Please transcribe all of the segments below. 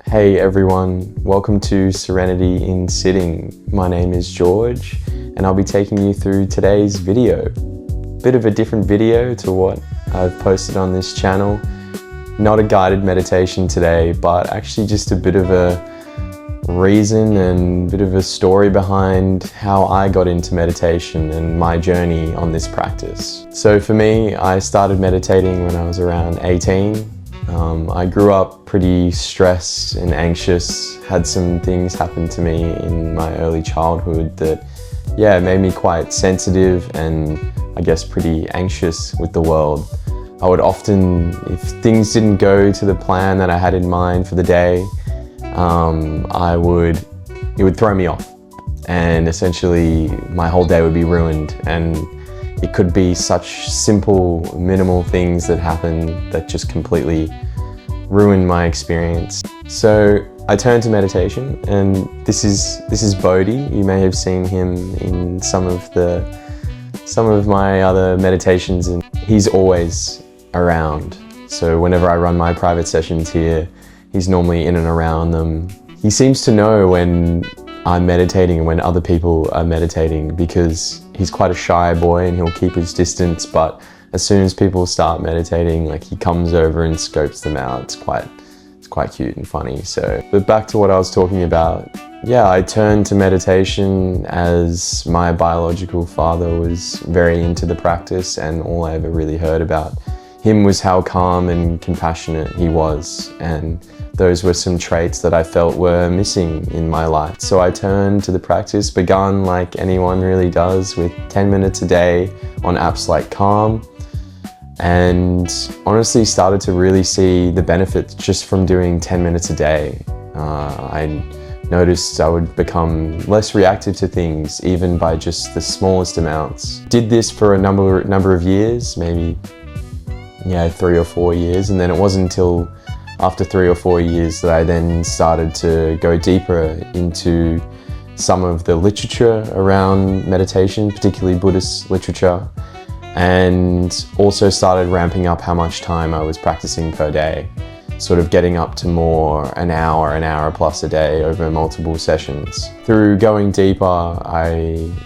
Hey everyone, welcome to Serenity in Sitting. My name is George and I'll be taking you through today's video. Bit of a different video to what I've posted on this channel. Not a guided meditation today, but actually just a bit of a reason and a bit of a story behind how I got into meditation and my journey on this practice. So for me, I started meditating when I was around 18. I grew up pretty stressed and anxious, had some things happen to me in my early childhood that, made me quite sensitive and I guess pretty anxious with the world. I would often, if things didn't go to the plan that I had in mind for the day, it would throw me off, and essentially my whole day would be ruined. And it could be such simple, minimal things that happen that just completely ruin my experience. So I turned to meditation, and this is Bodhi. You may have seen him in some of my other meditations, and he's always around. So whenever I run my private sessions here, he's normally in and around them. He seems to know when I'm meditating and when other people are meditating, because he's quite a shy boy and he'll keep his distance, but as soon as people start meditating, like, he comes over and scopes them out. It's quite cute and funny. But back to what I was talking about. Yeah, I turned to meditation as my biological father was very into the practice, and all I ever really heard about him was how calm and compassionate he was, and those were some traits that I felt were missing in my life. So I turned to the practice, begun like anyone really does, with 10 minutes a day on apps like Calm, and honestly started to really see the benefits just from doing 10 minutes a day. I noticed I would become less reactive to things, even by just the smallest amounts. Did this for a number of years, maybe 3 or 4 years, and then it wasn't until after 3 or 4 years that I then started to go deeper into some of the literature around meditation, particularly Buddhist literature, and also started ramping up how much time I was practicing per day, sort of getting up to more an hour plus a day over multiple sessions. Through going deeper,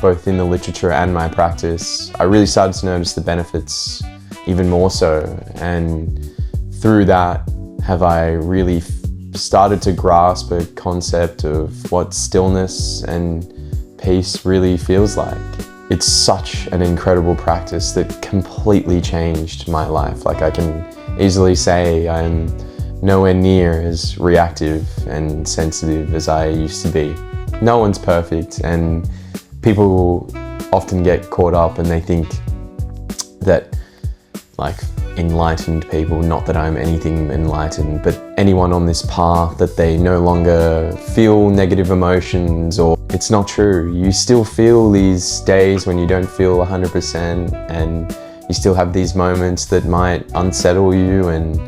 both in the literature and my practice, I really started to notice the benefits even more so, and through that have I really started to grasp a concept of what stillness and peace really feels like. It's such an incredible practice that completely changed my life. Like, I can easily say I'm nowhere near as reactive and sensitive as I used to be. No one's perfect, and people often get caught up and they think that, like, enlightened people, not that I'm anything enlightened, but anyone on this path, that they no longer feel negative emotions, or it's not true. You still feel these days when you don't feel 100%, and you still have these moments that might unsettle you and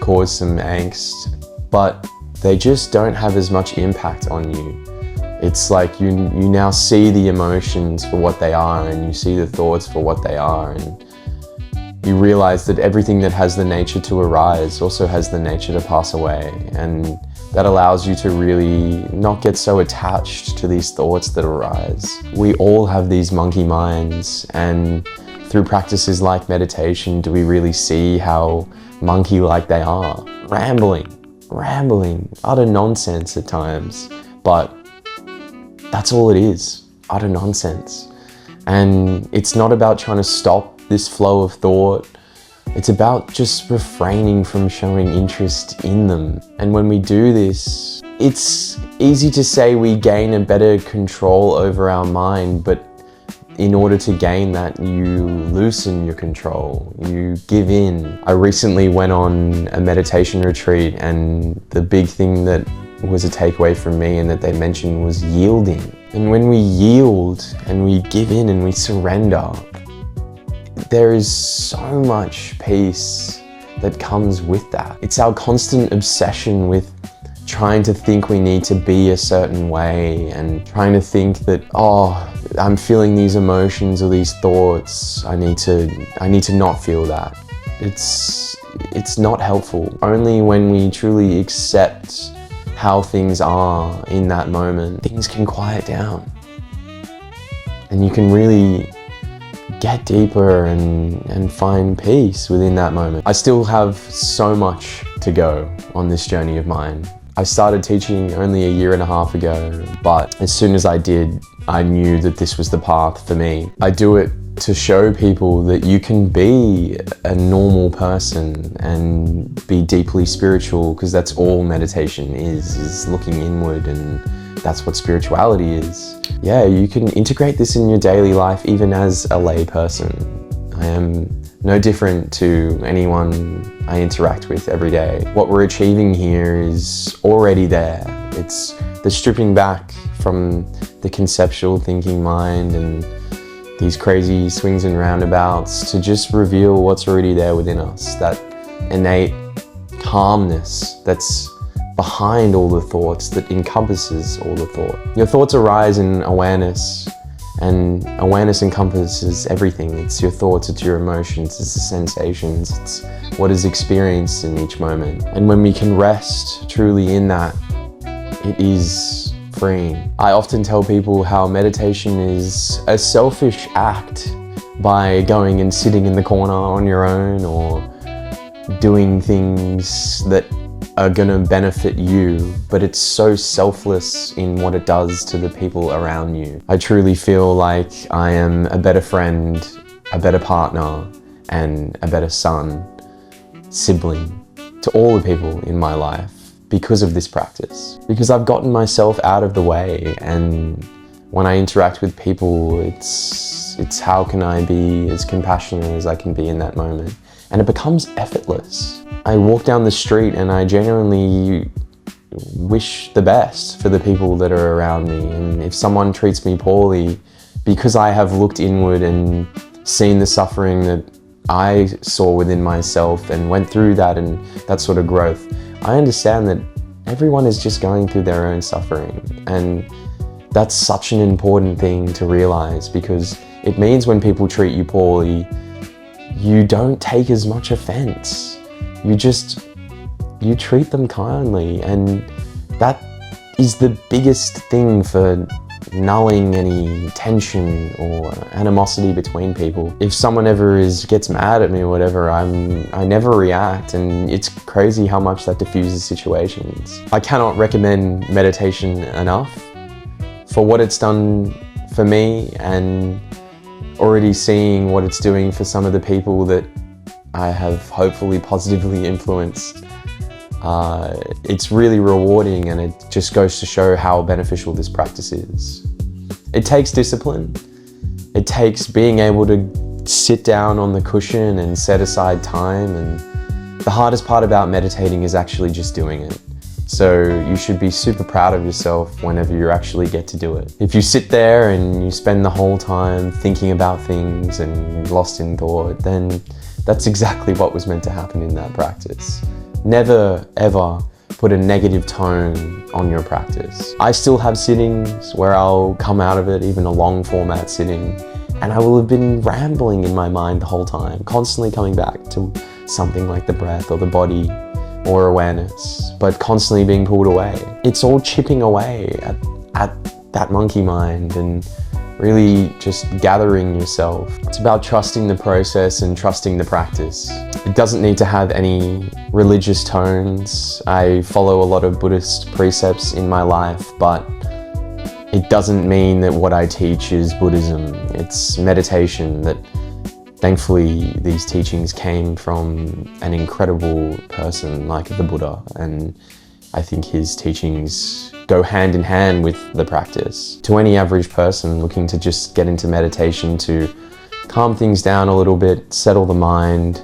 cause some angst, but they just don't have as much impact on you. It's like you now see the emotions for what they are, and you see the thoughts for what they are, and you realize that everything that has the nature to arise also has the nature to pass away, and that allows you to really not get so attached to these thoughts that arise. We all have these monkey minds, and through practices like meditation do we really see how monkey-like they are. Rambling, utter nonsense at times, but that's all it is, utter nonsense. And it's not about trying to stop this flow of thought. It's about just refraining from showing interest in them. And when we do this, it's easy to say we gain a better control over our mind, but in order to gain that, you loosen your control, you give in. I recently went on a meditation retreat, and the big thing that was a takeaway from me and that they mentioned was yielding. And when we yield and we give in and we surrender, there is so much peace that comes with that. It's our constant obsession with trying to think we need to be a certain way, and trying to think that, oh, I'm feeling these emotions or these thoughts, I need to not feel that. It's not helpful. Only when we truly accept how things are in that moment, things can quiet down. And you can really get deeper and find peace within that moment. I still have so much to go on this journey of mine. I started teaching only 1.5 years ago, but as soon as I did, I knew that this was the path for me. I do it to show people that you can be a normal person and be deeply spiritual, because that's all meditation is looking inward, and that's what spirituality is. Yeah, you can integrate this in your daily life even as a lay person. I am no different to anyone I interact with every day. What we're achieving here is already there. It's the stripping back from the conceptual thinking mind and these crazy swings and roundabouts to just reveal what's already there within us, that innate calmness that's behind all the thoughts, that encompasses all the thought. Your thoughts arise in awareness, and awareness encompasses everything. It's your thoughts, it's your emotions, it's the sensations, it's what is experienced in each moment. And when we can rest truly in that, it is freeing. I often tell people how meditation is a selfish act by going and sitting in the corner on your own, or doing things that are gonna benefit you, but it's so selfless in what it does to the people around you. I truly feel like I am a better friend, a better partner, and a better son, sibling to all the people in my life because of this practice. Because I've gotten myself out of the way, and when I interact with people, it's how can I be as compassionate as I can be in that moment? And it becomes effortless. I walk down the street and I genuinely wish the best for the people that are around me. And if someone treats me poorly, because I have looked inward and seen the suffering that I saw within myself and went through that and that sort of growth, I understand that everyone is just going through their own suffering. And that's such an important thing to realize, because it means when people treat you poorly, you don't take as much offense. You treat them kindly, and that is the biggest thing for nulling any tension or animosity between people. If someone ever gets mad at me or whatever, I never react, and it's crazy how much that diffuses situations. I cannot recommend meditation enough for what it's done for me, and already seeing what it's doing for some of the people that I have hopefully positively influenced. It's really rewarding, and it just goes to show how beneficial this practice is. It takes discipline. It takes being able to sit down on the cushion and set aside time, and the hardest part about meditating is actually just doing it. So you should be super proud of yourself whenever you actually get to do it. If you sit there and you spend the whole time thinking about things and lost in thought, then that's exactly what was meant to happen in that practice. Never, ever put a negative tone on your practice. I still have sittings where I'll come out of it, even a long format sitting, and I will have been rambling in my mind the whole time, constantly coming back to something like the breath or the body or awareness, but constantly being pulled away. It's all chipping away at that monkey mind and really just gathering yourself. It's about trusting the process and trusting the practice. It doesn't need to have any religious tones. I follow a lot of Buddhist precepts in my life, but it doesn't mean that what I teach is Buddhism. It's meditation. That thankfully these teachings came from an incredible person like the Buddha, and I think his teachings go hand in hand with the practice. To any average person looking to just get into meditation to calm things down a little bit, settle the mind,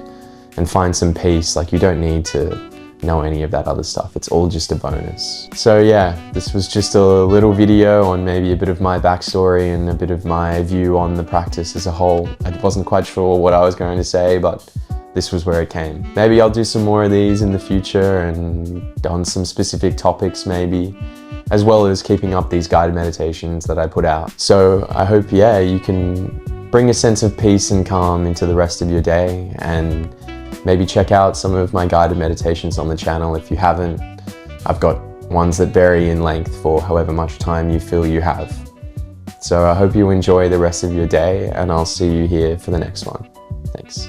and find some peace, like, you don't need to know any of that other stuff. It's all just a bonus. So yeah, this was just a little video on maybe a bit of my backstory and a bit of my view on the practice as a whole. I wasn't quite sure what I was going to say, but this was where it came. Maybe I'll do some more of these in the future and on some specific topics maybe, as well as keeping up these guided meditations that I put out. So I hope, yeah, you can bring a sense of peace and calm into the rest of your day, and maybe check out some of my guided meditations on the channel if you haven't. I've got ones that vary in length for however much time you feel you have. So I hope you enjoy the rest of your day, and I'll see you here for the next one. Thanks.